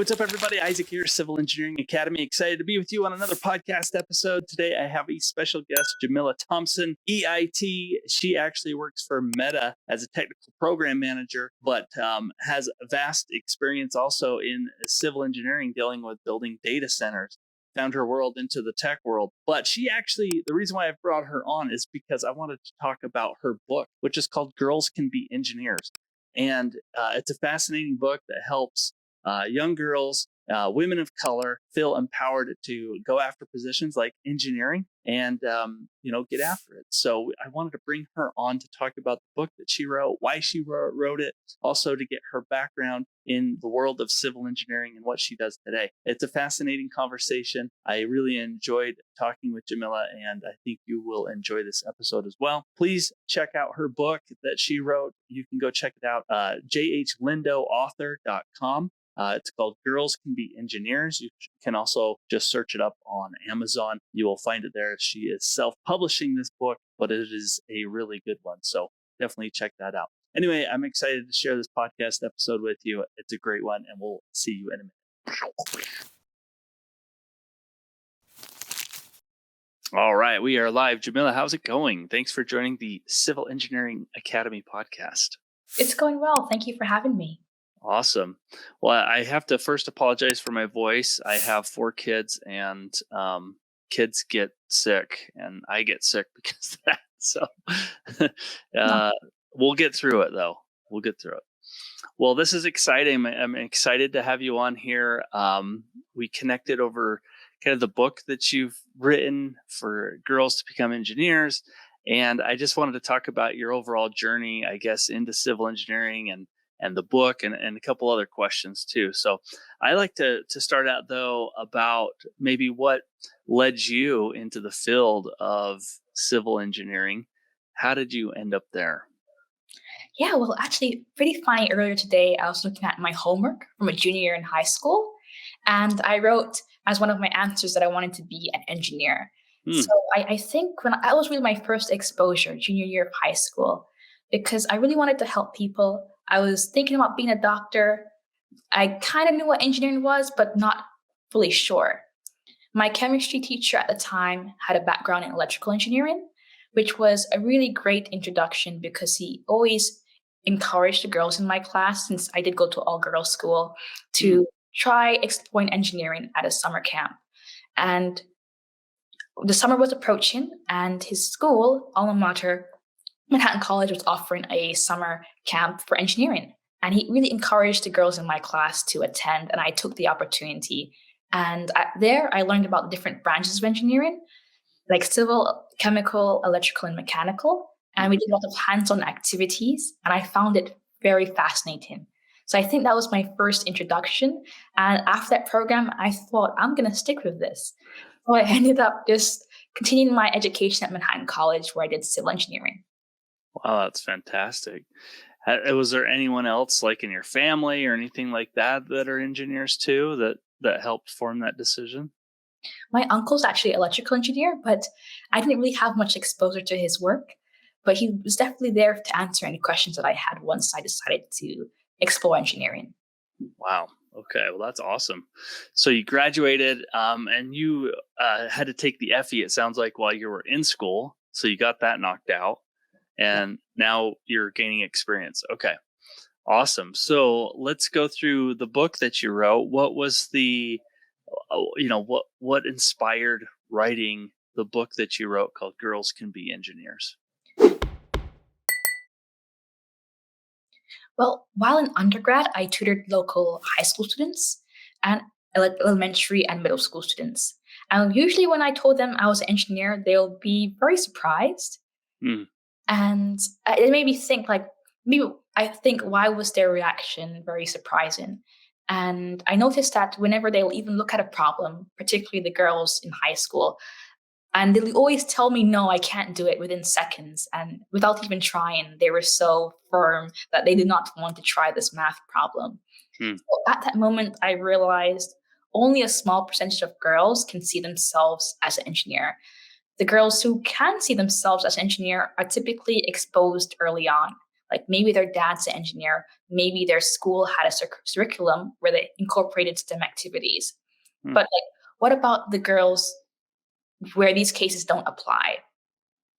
what's up, everybody? Isaac here, Civil Engineering Academy. Excited to be with you on another podcast episode. Today, I have a special guest, Jamila Thompson, EIT. She actually works for Meta as a technical program manager, but has a vast experience also in civil engineering, dealing with building data centers. Found her world into the tech world. But she actually, the reason why I brought her on is because I wanted to talk about her book, which is called Girls Can Be Engineers. And it's a fascinating book that helps young girls, women of color feel empowered to go after positions like engineering and, get after it. So I wanted to bring her on to talk about the book that she wrote, why she wrote it, also to get her background in the world of civil engineering and what she does today. It's a fascinating conversation. I really enjoyed talking with Jamila, and I think you will enjoy this episode as well. Please check out her book that she wrote. You can go check it out, jhlindoauthor.com. It's called Girls Can Be Engineers. You can also just search it up on Amazon. You will find it there. She is self-publishing this book, but it is a really good one. So definitely check that out. Anyway, I'm excited to share this podcast episode with you. It's a great one, and we'll see you in a minute. All right, we are live. Jamila, how's it going? Thanks for joining the Civil Engineering Academy podcast. It's going well. Thank you for having me. Awesome. Well, I have to first apologize for my voice. I have 4 kids, and kids get sick, and I get sick because of that. So we'll get through it, though. We'll get through it. Well, this is exciting. I'm excited to have you on here. We connected over kind of the book that you've written for girls to become engineers. And I just wanted to talk about your overall journey, I guess, into civil engineering and the book and a couple other questions too. So I like to start out though about maybe what led you into the field of civil engineering. How did you end up there? Yeah, well, actually, pretty funny. Earlier today, I was looking at my homework from a junior year in high school, and I wrote as one of my answers that I wanted to be an engineer. So I think when that was really my first exposure, junior year of high school, because I really wanted to help people. I was thinking about being a doctor. I kind of knew what engineering was, but not fully sure. My chemistry teacher at the time had a background in electrical engineering, which was a really great introduction because he always encouraged the girls in my class, since I did go to all girls school, to try exploring engineering at a summer camp. And the summer was approaching, and his school, alma mater, Manhattan College, was offering a summer camp for engineering. And he really encouraged the girls in my class to attend, and I took the opportunity. And there I learned about different branches of engineering, like civil, chemical, electrical, and mechanical. And we did a lot of hands-on activities, and I found it very fascinating. So I think that was my first introduction. And after that program, I thought, I'm going to stick with this. So I ended up just continuing my education at Manhattan College, where I did civil engineering. Wow, that's fantastic. Was there anyone else, like in your family or anything like that are engineers too, that helped form that decision? My uncle's actually an electrical engineer, but I didn't really have much exposure to his work. But he was definitely there to answer any questions that I had once I decided to explore engineering. Wow. Okay. Well, that's awesome. So you graduated and you had to take the FE, it sounds like, while you were in school. So you got that knocked out. And now you're gaining experience. Okay, awesome. So let's go through the book that you wrote. What was what inspired writing the book that you wrote called Girls Can Be Engineers? Well, while in undergrad, I tutored local high school students and elementary and middle school students. And usually when I told them I was an engineer, they'll be very surprised. And it made me think, why was their reaction very surprising? And I noticed that whenever they'll even look at a problem, particularly the girls in high school, and they'll always tell me, no, I can't do it within seconds. And without even trying, they were so firm that they did not want to try this math problem. So at that moment, I realized only a small percentage of girls can see themselves as an engineer. The girls who can see themselves as an engineer are typically exposed early on, Like maybe their dad's an engineer, maybe their school had a curriculum where they incorporated STEM activities. Hmm. But like, what about the girls where these cases don't apply?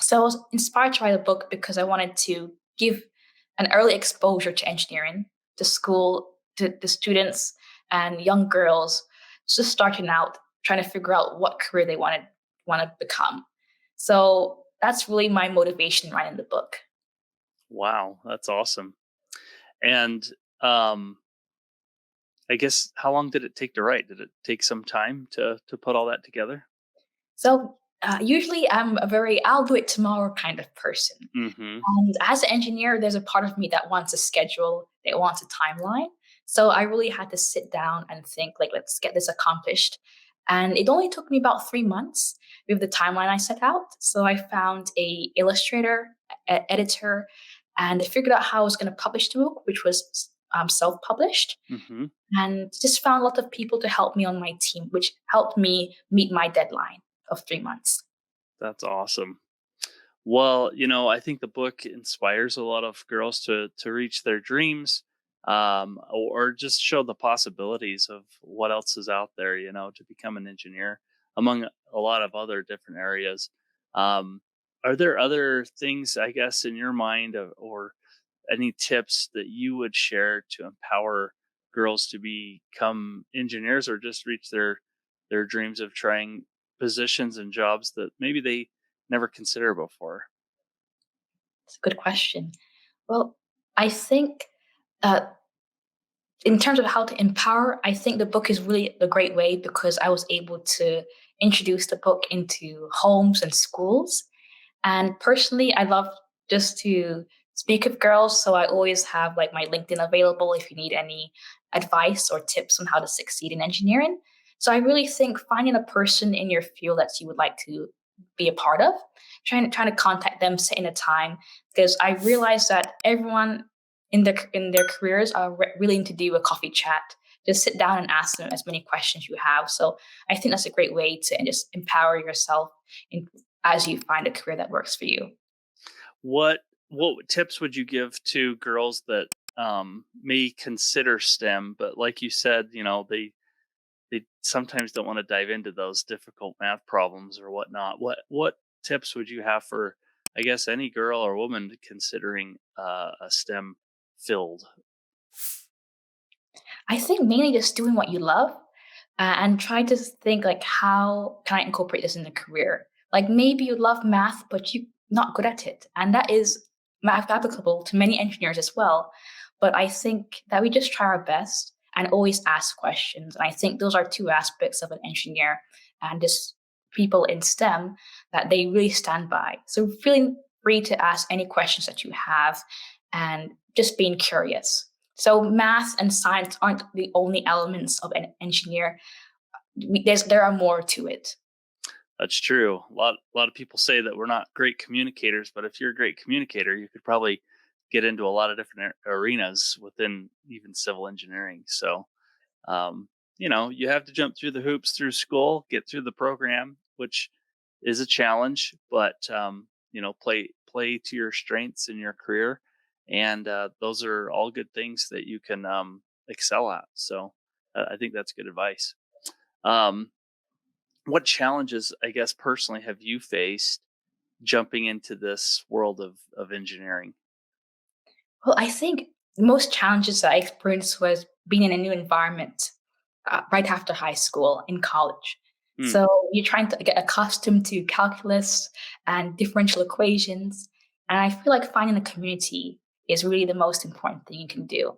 So I was inspired to write a book because I wanted to give an early exposure to engineering, to school, to the students and young girls just starting out, trying to figure out what career they want to become. So that's really my motivation writing the book. Wow, that's awesome. And um, I guess how long did it take to write? Did it take some time to put all that together? So usually I'm a very I'll do it tomorrow kind of person. Mm-hmm. And as an engineer, there's a part of me that wants a schedule, that wants a timeline. So I really had to sit down and think, like, let's get this accomplished. And it only took me about 3 months with the timeline I set out. So I found a illustrator, editor, and I figured out how I was going to publish the book, which was self-published. Mm-hmm. And just found a lot of people to help me on my team, which helped me meet my deadline of 3 months. That's awesome. Well, I think the book inspires a lot of girls to reach their dreams, or just show the possibilities of what else is out there. To become an engineer, among a lot of other different areas. Um, are there other things, I guess, in your mind, or any tips that you would share to empower girls to become engineers, or just reach their dreams of trying positions and jobs that maybe they never considered before? It's a good question. Well, I think uh, in terms of how to empower, I think the book is really a great way because I was able to introduce the book into homes and schools. And personally, I love just to speak with girls. So I always have like my LinkedIn available if you need any advice or tips on how to succeed in engineering. So I really think finding a person in your field that you would like to be a part of, trying to contact them, set in a time, because I realized that everyone in their careers are willing to do a coffee chat. Just sit down and ask them as many questions you have. So I think that's a great way to just empower yourself in as you find a career that works for you. What tips would you give to girls that may consider STEM, but like you said, they sometimes don't want to dive into those difficult math problems or whatnot. What tips would you have for, I guess, any girl or woman considering a STEM filled? I think mainly just doing what you love and try to think like, how can I incorporate this in a career? Like maybe you love math, but you're not good at it, and that is math applicable to many engineers as well. But I think that we just try our best and always ask questions. And I think those are two aspects of an engineer and just people in STEM that they really stand by. So feeling free to ask any questions that you have and just being curious. So math and science aren't the only elements of an engineer. There are more to it. That's true. A lot of people say that we're not great communicators, but if you're a great communicator, you could probably get into a lot of different arenas within even civil engineering. So, you have to jump through the hoops through school, get through the program, which is a challenge, but play to your strengths in your career, and those are all good things that you can excel at. So, I think that's good advice. Um, what challenges, I guess, personally, have you faced jumping into this world of engineering? Well, I think the most challenges that I experienced was being in a new environment right after high school in college. Hmm, So you're trying to get accustomed to calculus and differential equations. And I feel like finding a community is really the most important thing you can do.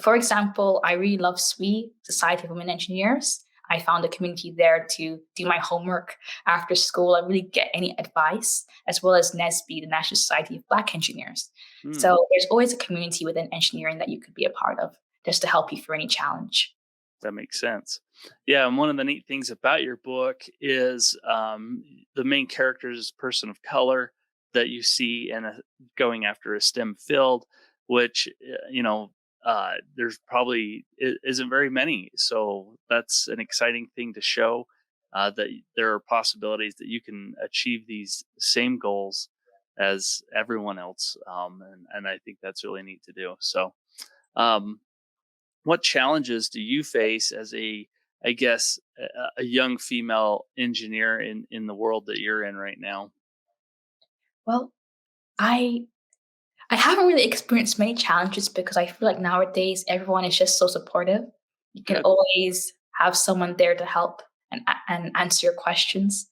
For example, I really love SWE, Society of Women Engineers. I found a community there to do my homework after school and really get any advice, as well as NESB, the National Society of Black Engineers. hmm. So there's always a community within engineering that you could be a part of just to help you for any challenge. That makes sense. Yeah, and one of the neat things about your book is the main character is a person of color that you see in going after a STEM field, which there's probably isn't very many. So that's an exciting thing to show, that there are possibilities that you can achieve these same goals as everyone else. And I think that's really neat to do. So, um, what challenges do you face as I guess, a young female engineer in the world that you're in right now? Well, I I haven't really experienced many challenges because I feel like nowadays everyone is just so supportive. You can Good. always have someone there to help and answer your questions.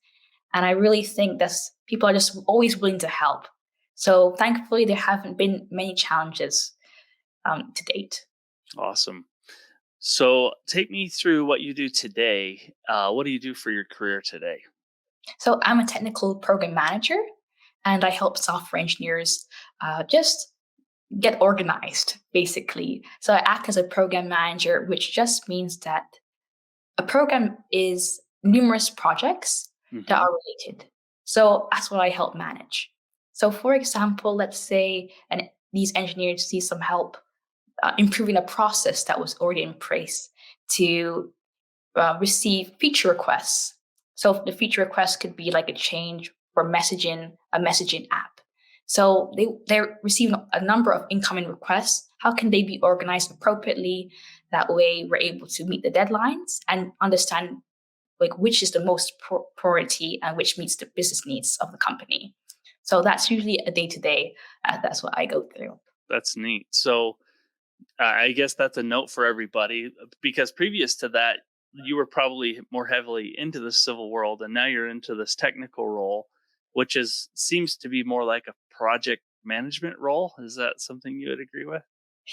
And I really think that people are just always willing to help. So thankfully, there haven't been many challenges to date. Awesome. So, take me through what you do today. What do you do for your career today? So I'm a technical program manager, and I help software engineers just get organized, basically. So I act as a program manager, which just means that a program is numerous projects that Hmm. are related. So that's what I help manage. So, for example, let's say these engineers see some help improving a process that was already in place to receive feature requests. So the feature request could be like a change for messaging, a messaging app. So they're receiving a number of incoming requests. How can they be organized appropriately? That way we're able to meet the deadlines and understand like which is the most priority and which meets the business needs of the company. So that's usually a day to day. That's what I go through. That's neat. So, I guess that's a note for everybody because previous to that, you were probably more heavily into the civil world, and now you're into this technical role, which is seems to be more like a project management role. Is that something you would agree with?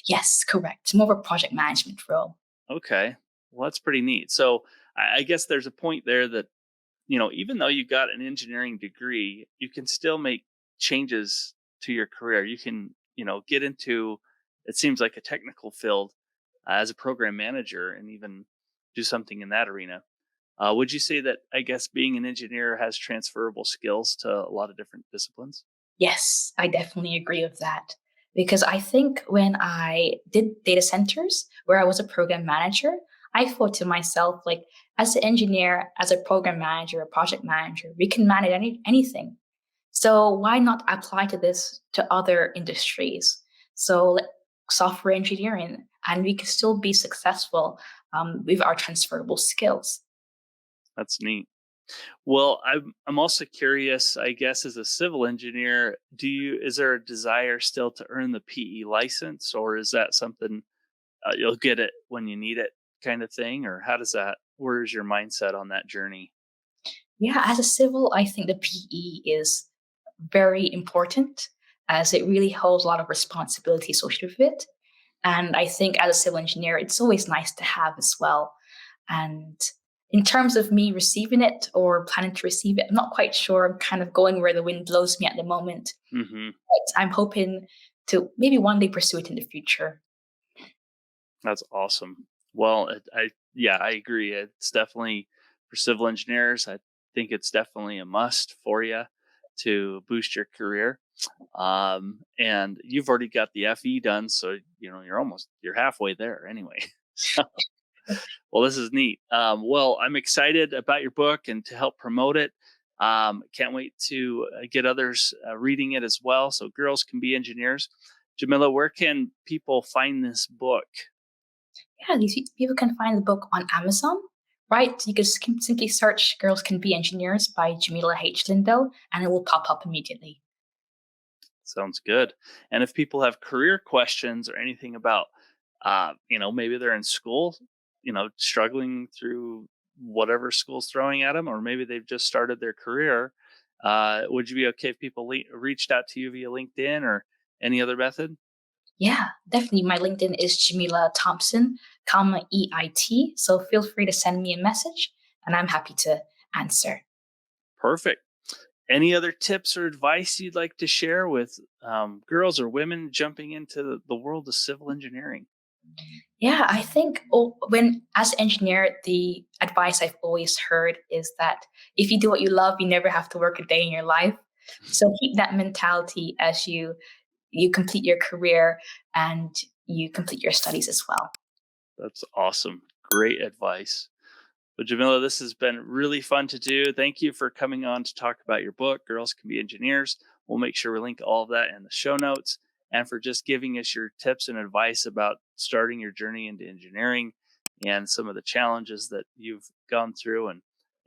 Yes, correct. It's more of a project management role. Okay, well, that's pretty neat. So, I guess there's a point there that even though you got an engineering degree, you can still make changes to your career. You can, get into it seems like a technical field as a program manager and even do something in that arena. Would you say that I guess being an engineer has transferable skills to a lot of different disciplines? Yes, I definitely agree with that. Because I think when I did data centers, where I was a program manager, I thought to myself, like, as an engineer, as a program manager, a project manager, we can manage anything. So why not apply to this to other industries? So like software engineering, and we could still be successful with our transferable skills. That's neat. Well, I'm also curious, I guess as a civil engineer, is there a desire still to earn the PE license, or is that something you'll get it when you need it kind of thing, or where's your mindset on that journey? Yeah, as a civil, I think the PE is very important as it really holds a lot of responsibility associated with it. And I think as a civil engineer, it's always nice to have as well. And in terms of me receiving it or planning to receive it, I'm not quite sure. I'm kind of going where the wind blows me at the moment. Hmm. But I'm hoping to maybe one day pursue it in the future. That's awesome. Well, yeah, I agree. It's definitely for civil engineers. I think it's definitely a must for you to boost your career. And you've already got the FE done, so you're halfway there anyway. So, well, this is neat. Well, I'm excited about your book and to help promote it. Can't wait to get others reading it as well, so girls can be engineers. Jamila, where can people find this book? Yeah, people can find the book on Amazon, right? You can simply search Girls Can Be Engineers by Jamila H. Lindo, and it will pop up immediately. Sounds good. And if people have career questions or anything about, maybe they're in school, struggling through whatever school's throwing at them, or maybe they've just started their career, would you be okay if people reached out to you via LinkedIn or any other method? Yeah, definitely. My LinkedIn is Jamila Thompson, comma EIT. So feel free to send me a message and I'm happy to answer. Perfect. Any other tips or advice you'd like to share with girls or women jumping into the world of civil engineering? Yeah, I think when as an engineer, the advice I've always heard is that if you do what you love, you never have to work a day in your life. So keep that mentality as you complete your career and you complete your studies as well. That's awesome. Great advice. Well, Jamila, this has been really fun to do. Thank you for coming on to talk about your book, Girls Can Be Engineers. We'll make sure we link all of that in the show notes, and for just giving us your tips and advice about starting your journey into engineering and some of the challenges that you've gone through,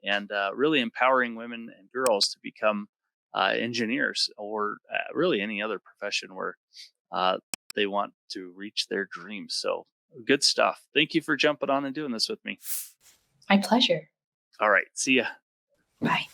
and really empowering women and girls to become engineers, or really any other profession where uh, they want to reach their dreams. So good stuff. Thank you for jumping on and doing this with me. My pleasure. All right. See ya. Bye.